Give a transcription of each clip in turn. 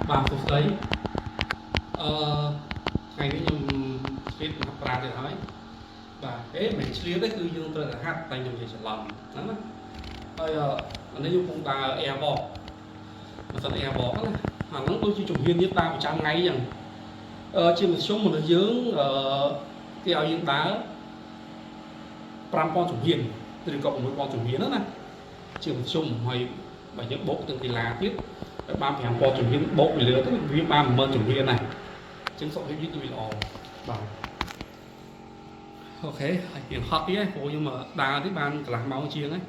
បាទសួស្តីអឺថ្ងៃនេះខ្ញុំឆ្លៀតមកប្រាទៀតហើយបាទមិនឆ្លៀតទេគឺយើងត្រូវតែហាត់តែខ្ញុំនិយាយច្រឡំហ្នឹងណាហើយអានេះខ្ញុំកំពុងដើរ Airwalk មិនសិន Airwalk ណាអាហ្នឹងដូចជាជំហានយើងដើរប្រចាំថ្ងៃអញ្ចឹងជាមធ្យមមនុស្សយើងគេឲ្យយើងដើរ5000ជំហានឬក៏6000ជំហានណាជាមធ្យមហើយបើយើងបូកទាំងកីឡាទៀតបាន5000ជំហានបូកពីលើទៅវាបាន10000ជំហានណាអញ្ចឹងសុខភាពយើងគឺវាល្អបាទអូខេហើយយើងហត់ទៀតព្រោះខ្ញុំដើរនេះបានកន្លះម៉ោងជាងហើយ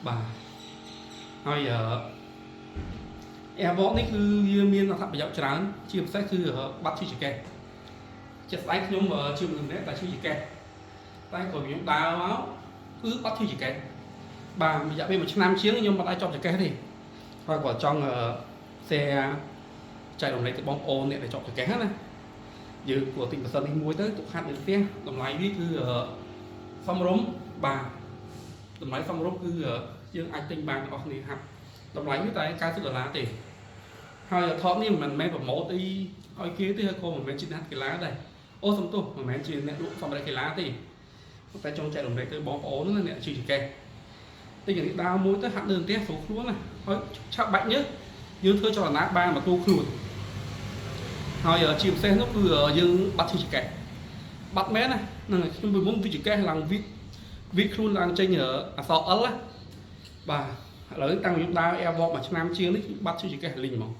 បាទហើយAirwalk នេះគឺវាមានអត្ថប្រយោជន៍ច្រើនជាពិសេសគឺបាត់ឈឺចង្កេះជាក់ស្ដែងខ្ញុំជាមនុស្សម្នាក់តែឈឺចង្កេះតែក៏ខ្ញុំដើរមកគឺបាត់ឈឺចង្កេះបាទរយៈពេល1ឆ្នាំជាងខ្ញុំមិនអាចចប់ចង្កេះទេហើយក៏ចង់share ចែករំលែកទៅបងប្អូនអ្នកដែលចប់ចង្កេះណាយើងគួរទិញប្រសិននេះមួយទៅទុកហាត់នៅផ្ទះតម្លៃវាគឺសមរម្យបាទតម្លៃសមរម្យគឺយើងអាចទិញបានទាំងអស់គ្នាហាត់តម្លៃវាតែ$90ទេហើយថតនេះមិនមែនប្រម៉ូទអីឲ្យគេទេហើយក៏មិនមែនជាអ្នកកីឡាដែរអូសំទោសមិនមែនជាអ្នកលក់សម្រាប់កីឡាទេតែចង់ចែករំលែកទៅបងប្អូនណាអ្នកជិះចង្កេះតែយ៉ាងនេះដើរមួយទៅហាត់នៅផ្ទះស្រួលខ្លួនណាហើយឆាប់បាច់ញើសយើងធ្វើចលនាបានមកទូខ្លួនហើយជាពិសេសនោះគឺយើងបាត់ឈឺចង្កេះបាត់មែនណាហ្នឹងហើយខ្ញុំពីមុនវាចង្កេះឡើងវិខ្លួនឡើងចេញអក្សរ L ណាបាទឥឡូវតាំងខ្ញុំដើរ Airwalk មួយឆ្នាំជាងនេះបាត់ឈឺចង្កេះលីងហ្មង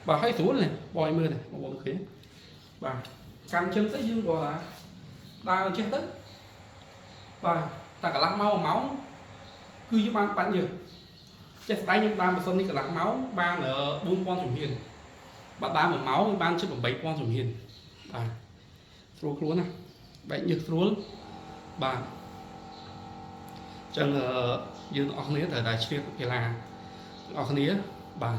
បាទហើយស្រួលណាបងឲ្យមើលទេបងប្អូនឃើញបាទកាន់ជើងទៅយើងក៏ដើរចេះទៅបាទតែកន្លះម៉ោងគឺយើងបានបាច់យើងចេះស្ដែងខ្ញុំដើរម៉ាស៊ីននេះកន្លះម៉ោងបាន4000ជំហានបើដើរ1ម៉ោងបានជិត8000ជំហានបាទស្រួលខ្លួនណាបែកញើសស្រួលបាទអញ្ចឹងយើងទាំងអស់គ្នាត្រូវតែឆ្លៀតកីឡាទាំងអស់គ្នាបាទ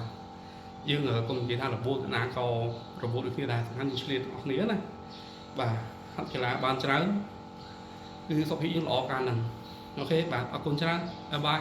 យើងកុំនិយាយថារបួសណាក៏របួសដូចគ្នាដែរសំខាន់យើងឆ្លៀតទាំងអស់គ្នាណាបាទហាត់កីឡាបានច្រើនគឺសុខភាពយើងល្អកាលហ្នឹងអូខេបាទអរគុណច្រើនបាយបាយ